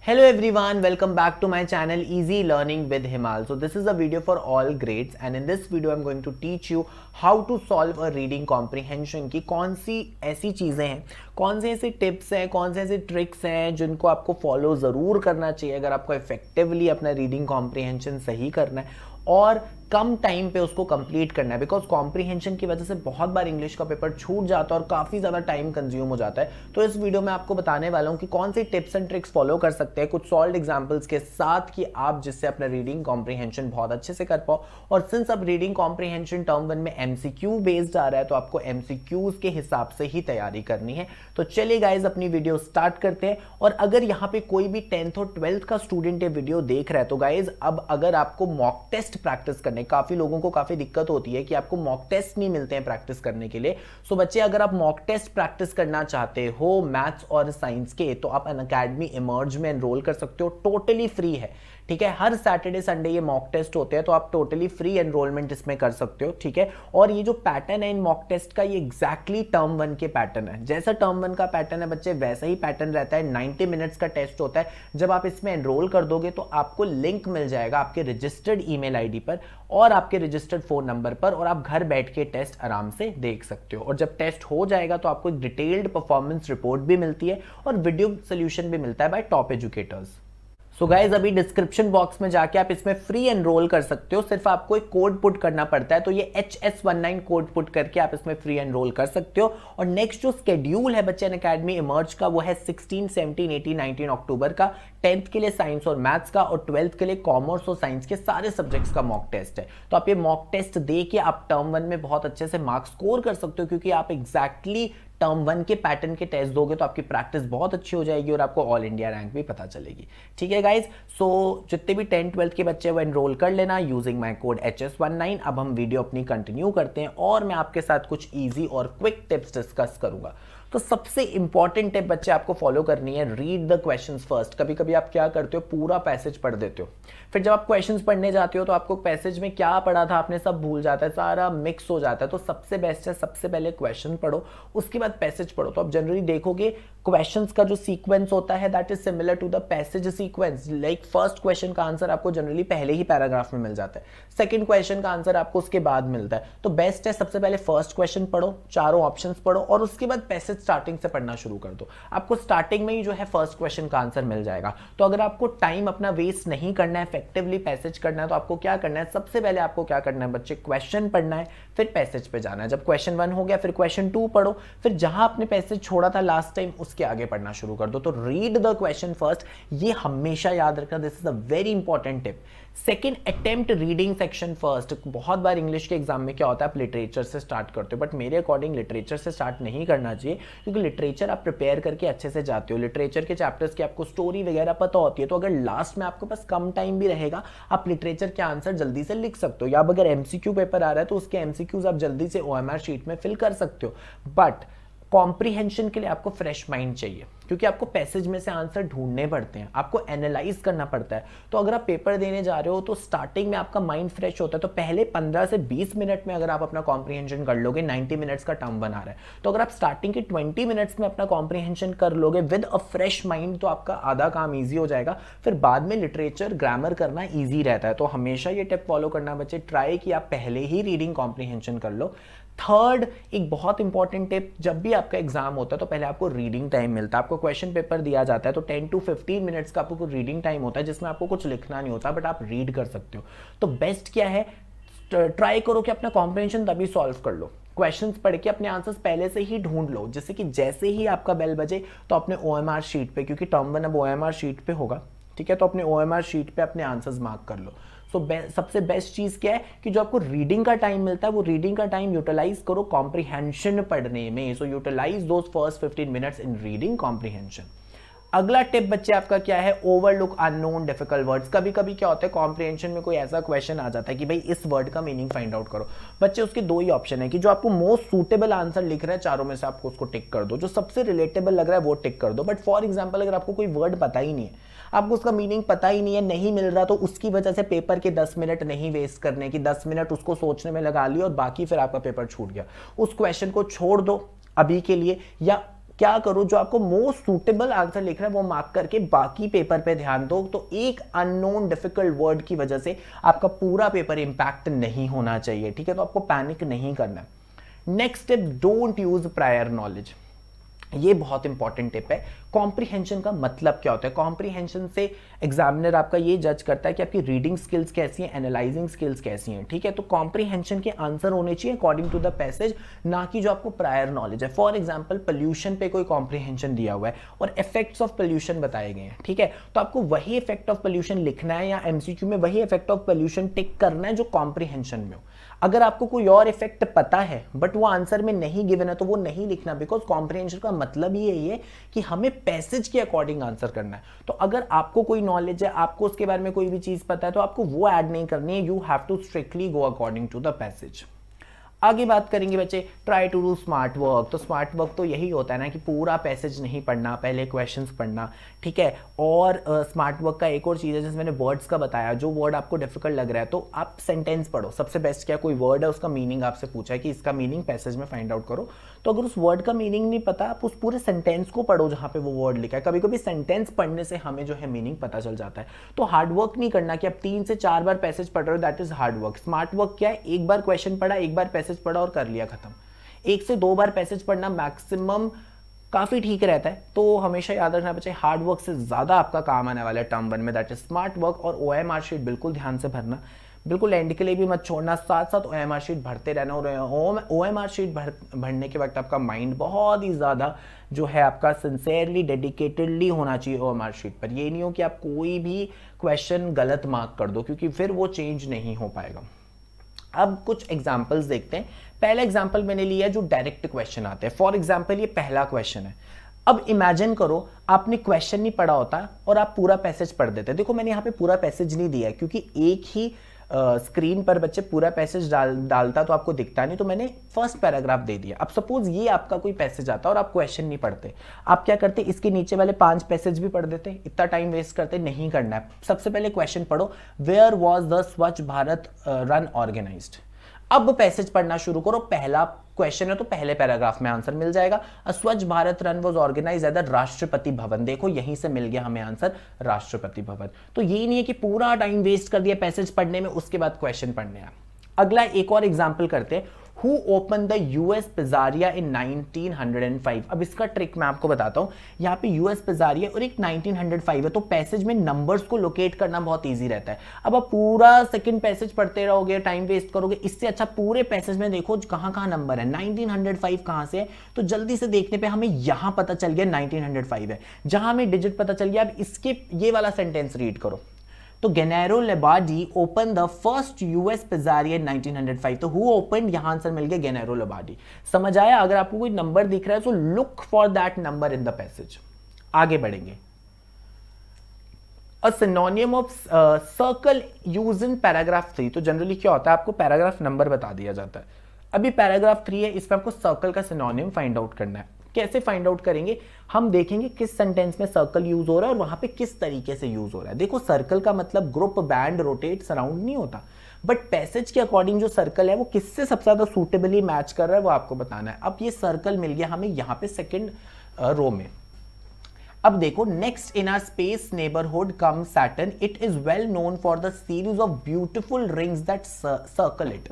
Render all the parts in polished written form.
Hello everyone, welcome back to my channel Easy Learning with Himal. So this is a video for all grades and in this video I'm going to teach you how to solve a reading comprehension की कौन सी ऐसी चीज़ें हैं, कौन से ऐसे tips हैं, कौन से ऐसे ट्रिक्स हैं जिनको आपको फॉलो ज़रूर करना चाहिए अगर आपको इफेक्टिवली अपना रीडिंग कॉम्प्रीहेंशन सही करना है और कम टाइम पे उसको कंप्लीट करना है। बिकॉज कॉम्प्रीहेंशन की वजह से बहुत बार इंग्लिश का पेपर छूट जाता है और काफ़ी ज़्यादा टाइम कंज्यूम हो जाता है। तो इस वीडियो में आपको बताने वाला हूँ कि कौन सी टिप्स एंड ट्रिक्स फॉलो कर सकते हैं कुछ सॉल्व एग्जाम्पल्स के साथ कि आप जिससे अपना रीडिंग कॉम्प्रीहेंशन बहुत अच्छे से कर पाओ। और सिंस अब रीडिंग कॉम्प्रीहेंशन टर्म 1 में MCQ बेस्ड आ रहा है तो आपको MCQs के हिसाब से ही तैयारी करनी है। तो चलिए गाइज अपनी वीडियो स्टार्ट करते हैं। और अगर यहाँ पे कोई भी 10th और 12th का स्टूडेंट ये वीडियो देख रहा है तो गाइज अब अगर आपको मॉक टेस्ट प्रैक्टिस करने, काफ़ी लोगों को काफी दिक्कत होती है कि आपको मॉक टेस्ट नहीं मिलते हैं प्रैक्टिस करने के लिए। सो बच्चे अगर आप मॉक टेस्ट प्रैक्टिस करना चाहते हो मैथ्स और साइंस के तो आप अनअकैडमी इमर्ज में एनरोल कर सकते हो, टोटली फ्री है। ठीक है, हर सैटरडे संडे ये मॉक टेस्ट होते हैं तो आप टोटली फ्री एनरोलमेंट इसमें कर सकते हो। ठीक है, और ये जो पैटर्न है इन मॉक टेस्ट का ये एग्जैक्टली टर्म 1 के पैटर्न है। जैसा टर्म 1 का पैटर्न है बच्चे वैसा ही पैटर्न रहता है। 90 मिनट्स का टेस्ट होता है। जब आप इसमें एनरोल कर दोगे तो आपको लिंक मिल जाएगा आपके रजिस्टर्ड ईमेल आईडी पर और आपके रजिस्टर्ड फोन नंबर पर और आप घर बैठ के टेस्ट आराम से देख सकते हो। और जब टेस्ट हो जाएगा तो आपको एक डिटेल्ड परफॉर्मेंस रिपोर्ट भी मिलती है और वीडियो सोल्यूशन भी मिलता है bye top educators. So guys अभी डिस्क्रिप्शन बॉक्स में जाके आप इसमें फ्री एनरोल कर सकते हो। सिर्फ आपको एक कोड पुट करना पड़ता है तो ये HS19 कोड पुट करके आप इसमें फ्री एनरोल कर सकते हो। और नेक्स्ट जो स्केड्यूल है बच्चे अनअकैडमी इमर्ज का वो है 16, 17, 18, 19 अक्टूबर का। 10th के लिए साइंस और मैथ्स का और 12th के लिए कॉमर्स और साइंस के सारे सब्जेक्ट्स का मॉक टेस्ट है। तो आप ये मॉक टेस्ट दे के आप टर्म 1 में बहुत अच्छे से मार्क्स स्कोर कर सकते हो क्योंकि आप एग्जैक्टली टर्म 1 के पैटर्न के टेस्ट दोगे तो आपकी प्रैक्टिस बहुत अच्छी हो जाएगी और आपको ऑल इंडिया रैंक भी पता चलेगी। ठीक है गाइज, सो जितने भी 10th 12th के बच्चे वो एनरोल कर लेना यूजिंग माय कोड HS19। अब हम वीडियो अपनी कंटिन्यू करते हैं और मैं आपके साथ कुछ इजी और क्विक टिप्स डिस्कस करूंगा। तो सबसे इंपॉर्टेंट टिप बच्चे आपको फॉलो करनी है, रीड द क्वेश्चंस फर्स्ट। कभी कभी आप क्या करते हो पूरा पैसेज पढ़ देते हो, फिर जब आप क्वेश्चंस पढ़ने जाते हो तो आपको पैसेज में क्या पढ़ा था आपने सब भूल जाता है, सारा मिक्स हो जाता है। तो सबसे बेस्ट है सबसे पहले क्वेश्चन पढ़ो उसके बाद पैसेज पढ़ो। तो आप जनरली देखोगे क्वेश्चंस का जो सीक्वेंस होता है that is similar to the passage sequence. Like first question का आंसर आपको जनरली पहले ही पैराग्राफ में मिल जाता है, सेकंड क्वेश्चन का आंसर आपको उसके बाद मिलता है। तो बेस्ट है सबसे पहले फर्स्ट क्वेश्चन पढ़ो, चारों ऑप्शंस पढ़ो और उसके बाद पैसेज स्टार्टिंग से पढ़ना शुरू कर दो। आपको स्टार्टिंग में ही जो है फर्स्ट क्वेश्चन का आंसर मिल जाएगा। तो अगर आपको टाइम अपना वेस्ट नहीं करना है, इफेक्टिवली पैसेज करना है तो आपको क्या करना है, सबसे पहले आपको क्या करना है बच्चे, क्वेश्चन पढ़ना है फिर पैसेज पे जाना है। जब क्वेश्चन 1 हो गया फिर क्वेश्चन 2 पढ़ो, फिर जहां आपने पैसेज छोड़ा था लास्ट टाइम उसके आगे पढ़ना शुरू कर दो। तो रीड द क्वेश्चन फर्स्ट, ये हमेशा याद रखना, this is a very important tip. Second, attempt reading section first. बहुत बार इंग्लिश के एग्जाम में क्या होता है आप लिटरेचर से स्टार्ट करते हो, बट मेरे अकॉर्डिंग लिटरेचर से स्टार्ट नहीं करना चाहिए क्योंकि लिटरेचर आप प्रिपेयर करके अच्छे से जाते हो। लिटरेचर के चैप्टर्स की आपको स्टोरी वगैरह पता होती है तो अगर लास्ट में आपके पास कम टाइम भी रहेगा आप लिटरेचर के आंसर जल्दी से लिख सकते हो। या अगर MCQ पेपर आ रहा है तो उसके MCQs आप जल्दी से OMR शीट में फिल कर सकते हो। बट कॉम्प्रीहेंशन के लिए आपको फ्रेश माइंड चाहिए क्योंकि आपको पैसेज में से आंसर ढूंढने पड़ते हैं, आपको एनालाइज करना पड़ता है। तो अगर आप पेपर देने जा रहे हो तो स्टार्टिंग में आपका माइंड फ्रेश होता है तो पहले 15 से 20 मिनट में अगर आप अपना कॉम्प्रीहेंशन कर लोगे, 90 मिनट्स का टर्म बना रहा है तो अगर आप स्टार्टिंग के 20 मिनट्स में अपना कॉम्प्रीहेंशन कर लोगे विद अ फ्रेश माइंड तो आपका आधा काम ईजी हो जाएगा। फिर बाद में लिटरेचर ग्रामर करना ईजी रहता है। तो हमेशा ये टिप फॉलो करना बच्चे, ट्राई कि आप पहले ही रीडिंग कॉम्प्रीहेंशन कर लो। थर्ड, एक बहुत इंपॉर्टेंट टिप, जब भी आपका एग्जाम होता है तो पहले आपको रीडिंग टाइम मिलता है। आपको क्वेश्चन पेपर दिया जाता है तो 10 to 15 मिनट्स का आपको रीडिंग टाइम होता है जिसमें आपको कुछ लिखना नहीं होता बट आप रीड कर सकते हो। तो बेस्ट क्या है, ट्राई करो कि अपना कॉम्प्रीहेंशन तभी सॉल्व कर लो, क्वेश्चंस पढ़ के अपने आंसर्स पहले से ही ढूंढ लो जिससे कि जैसे ही आपका बेल बजे तो अपने OMR शीट पे, क्योंकि टर्म 1 अब OMR शीट पे होगा, ठीक है, तो अपने OMR शीट पे अपने आंसर्स मार्क कर लो। सबसे बेस्ट चीज क्या है कि जो आपको रीडिंग का टाइम मिलता है वो रीडिंग का टाइम यूटिलाइज करो कॉम्प्रीहेंशन पढ़ने में। So utilize those first 15 minutes in reading comprehension. अगला टिप बच्चे आपका क्या है, ओवरलुक अननोन डिफिकल्ट वर्ड्स। कभी कभी क्या होता है कॉम्प्रीहेंशन में कोई ऐसा क्वेश्चन आ जाता है कि भाई इस वर्ड का मीनिंग फाइंड आउट करो। बच्चे उसके दो ही ऑप्शन है कि जो आपको मोस्ट सूटेबल आंसर लिख रहा है चारों में से आपको उसको टिक कर दो, जो सबसे रिलेटेबल लग रहा है वो टिक कर दो। बट फॉर एग्जाम्पल अगर आपको कोई वर्ड पता ही नहीं है, आपको उसका मीनिंग पता ही नहीं है, नहीं मिल रहा, तो उसकी वजह से पेपर के 10 मिनट नहीं वेस्ट करने की, 10 मिनट उसको सोचने में लगा लिया और बाकी फिर आपका पेपर छूट गया। उस क्वेश्चन को छोड़ दो अभी के लिए या क्या करो, जो आपको मोस्ट सूटेबल आंसर लिख रहा है वो मार्क करके बाकी पेपर पे ध्यान दो। तो एक अननोन डिफिकल्ट वर्ड की वजह से आपका पूरा पेपर इंपैक्ट नहीं होना चाहिए, ठीक है। तो आपको पैनिक नहीं करना है। Next step, don't use prior knowledge. ये बहुत इंपॉर्टेंट टिप है। कॉम्प्रीहेंशन का मतलब क्या होता है? कॉम्प्रीहेंशन से एग्जामिनर आपका ये जज करता है कि आपकी रीडिंग स्किल्स कैसी हैं, एनालाइजिंग स्किल्स कैसी हैं, ठीक है। तो कॉम्प्रीहेंशन के आंसर होने चाहिए अकॉर्डिंग टू द पैसेज, ना कि जो आपको प्रायर नॉलेज है। फॉर एग्जाम्पल पोल्यूशन पे कोई कॉम्प्रीहेंशन दिया हुआ है और इफेक्ट्स ऑफ पोल्यूशन बताए गए हैं, ठीक है। तो आपको वही इफेक्ट ऑफ पोल्यूशन लिखना है या एमसीक्यू में वही इफेक्ट ऑफ पोल्यूशन टिक करना है जो कॉम्प्रीहेंशन में हो। अगर आपको कोई और इफेक्ट पता है बट वो आंसर में नहीं गिवन है तो वो नहीं लिखना, बिकॉज कॉम्प्रीहेंशन का मतलब ही यही है कि हमें पैसेज के अकॉर्डिंग आंसर करना है। तो अगर आपको कोई नॉलेज है, आपको उसके बारे में कोई भी चीज पता है, तो आपको वो ऐड नहीं करनी है। You have to strictly go according to the passage. आगे बात करेंगे बच्चे, try to do smart work. तो स्मार्ट वर्क तो यही होता है ना कि पूरा पैसेज नहीं पढ़ना, पहले क्वेश्चंस पढ़ना, ठीक है। और स्मार्ट वर्क का एक और चीज़ है, जैसे मैंने वर्ड्स का बताया, जो वर्ड आपको डिफिकल्ट लग रहा है तो आप सेंटेंस पढ़ो। सबसे बेस्ट क्या, कोई वर्ड है उसका मीनिंग आपसे पूछा है कि इसका मीनिंग पैसेज में फाइंड आउट करो, तो अगर उस वर्ड का मीनिंग नहीं पता, आप उस पूरे सेंटेंस को पढ़ो जहाँ पे वो वर्ड लिखा है। कभी कभी सेंटेंस पढ़ने से हमें जो है मीनिंग पता चल जाता है। तो हार्ड वर्क नहीं करना कि आप 3 से 4 बार पैसेज पढ़ रहे हो, that is hard work. Smart work क्या है, एक बार क्वेश्चन पढ़ा, एक बार पैसेज पढ़ा और कर लिया, खत्म। 1 से 2 बार पैसेज पढ़ना मैक्सिमम काफी ठीक रहता है। तो हमेशा याद रखना बच्चे, हार्ड वर्क से ज्यादा आपका काम आने वाला है टर्म 1 में, दैट इज स्मार्ट वर्क। और OMR शीट बिल्कुल ध्यान से भरना, बिल्कुल एंड के लिए भी मत छोड़ना, साथ साथ OMR शीट भरते रहना। और OMR शीट भरने के वक्त आपका माइंड बहुत ही ज्यादा जो है आपका सिंसियरली डेडिकेटेडली होना चाहिए OMR शीट पर। ये नहीं हो कि आप कोई भी क्वेश्चन गलत मार्क कर दो, क्योंकि फिर वो चेंज नहीं हो पाएगा। अब कुछ एग्जाम्पल्स देखते हैं। पहला एग्जाम्पल मैंने लिया जो डायरेक्ट क्वेश्चन आते हैं। फॉर एग्जाम्पल ये पहला क्वेश्चन है। अब इमेजिन करो आपने क्वेश्चन नहीं पढ़ा होता और आप पूरा पैसेज पढ़ देते। देखो मैंने यहाँ पे पूरा पैसेज नहीं दिया है, क्योंकि एक ही स्क्रीन पर बच्चे पूरा पैसेज डालता तो आपको दिखता नहीं, तो मैंने फर्स्ट पैराग्राफ दे दिया। अब सपोज ये आपका कोई पैसेज आता और आप क्वेश्चन नहीं पढ़ते, आप क्या करते, इसके नीचे वाले 5 पैसेज भी पढ़ देते। इतना टाइम वेस्ट करते नहीं करना है। सबसे पहले क्वेश्चन पढ़ो, वेयर वॉज द स्वच्छ भारत रन ऑर्गेनाइज्ड। अब पैसेज पढ़ना शुरू करो। पहला क्वेश्चन है तो पहले पैराग्राफ में आंसर मिल जाएगा। Swachh Bharat run was organised at the Rashtrapati Bhavan. देखो यहीं से मिल गया हमें आंसर, राष्ट्रपति भवन। तो ये नहीं है कि पूरा टाइम वेस्ट कर दिया पैसेज पढ़ने में, उसके बाद क्वेश्चन पढ़ने आया। अगला एक और एग्जाम्पल करते हैं। Who opened the US Pizzeria in 1905? अब इसका ट्रिक मैं आपको बताता हूं। यहाँ पे US Pizzeria और एक 1905 है, तो पैसेज में नंबर्स को लोकेट करना बहुत इजी रहता है। अब आप पूरा सेकंड पैसेज पढ़ते रहोगे, टाइम वेस्ट करोगे, इससे अच्छा पूरे पैसेज में देखो कहां कहां नंबर है। 1905 कहां से है, तो जल्दी से देखने पे हमें यहां पता चल गया 1905 है। जहां हमें डिजिट पता चल गया, अब इसके ये वाला सेंटेंस रीड करो। तो Gennaro Lombardi open the first US pizzeria in 1905। तो हु ओपन, यहां आंसर मिल गया गेनेरो लेबार्डी। समझ आया? अगर आपको कोई नंबर दिख रहा है तो look for that number in the passage. आगे बढ़ेंगे। A synonym of circle use in paragraph 3। तो जनरली क्या होता है, आपको पैराग्राफ नंबर बता दिया जाता है। अभी पैराग्राफ 3 है, इसमें आपको सर्कल का सिनोनिम फाइंड आउट करना है। कैसे फाइंड आउट करेंगे, हम देखेंगे किस सेंटेंस में सर्कल यूज हो रहा है और वहां पे किस तरीके से यूज हो रहा है। देखो सर्कल का मतलब ग्रुप, बैंड, रोटेट, सराउंड नहीं होता, बट पैसेज के अकॉर्डिंग जो सर्कल है वो किससे सबसे ज्यादा सूटेबली मैच कर रहा है वो आपको बताना है। अब ये सर्कल मिल गया हमें यहाँ पे सेकेंड रो में। अब देखो, next in our space neighbourhood come Saturn, it is well known for the series of beautiful rings that circle it.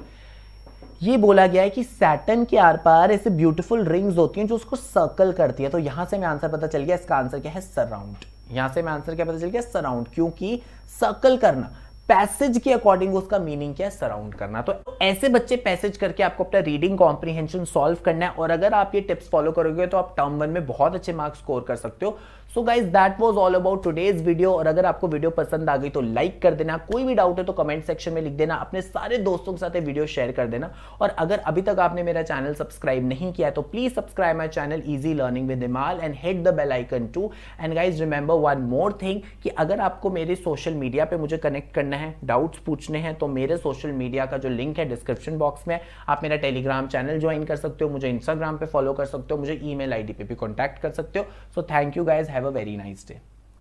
ये बोला गया है कि सैटर्न के आर पार ऐसे ब्यूटीफुल रिंग्स होती हैं जो उसको सर्कल करती है। तो यहां से हमें आंसर पता चल गया, इसका आंसर क्या है, सराउंड। यहां से हमें आंसर क्या पता चल गया, सराउंड, क्योंकि सर्कल करना पैसेज के अकॉर्डिंग उसका मीनिंग क्या है, सराउंड करना। तो ऐसे बच्चे पैसेज करके आपको अपना रीडिंग कॉम्प्रीहेंशन सॉल्व करना है, और अगर आप ये टिप्स फॉलो करोगे तो आप टर्म 1 में बहुत अच्छे मार्क्स स्कोर कर सकते हो। So guys that was all about today's video. और अगर आपको वीडियो पसंद आ गई तो लाइक कर देना, कोई भी डाउट है तो कमेंट सेक्शन में लिख देना, अपने सारे दोस्तों के साथ ये वीडियो शेयर कर देना। और अगर अभी तक आपने मेरा चैनल सब्सक्राइब नहीं किया तो please subscribe my channel easy learning with Himal and hit the bell icon too. And guys remember one more thing कि अगर आपको मेरे सोशल मीडिया पे मुझे कनेक्ट करना है, डाउट्स पूछने हैं, तो मेरे सोशल मीडिया का जो लिंक है डिस्क्रिप्शन बॉक्स में। आप मेरा टेलीग्राम चैनल ज्वाइन कर सकते हो, मुझे इंस्टाग्राम पे फॉलो कर सकते हो, मुझे ईमेल आईडी पे भी कॉन्टैक्ट कर सकते हो। So thank you guys, have a very nice day.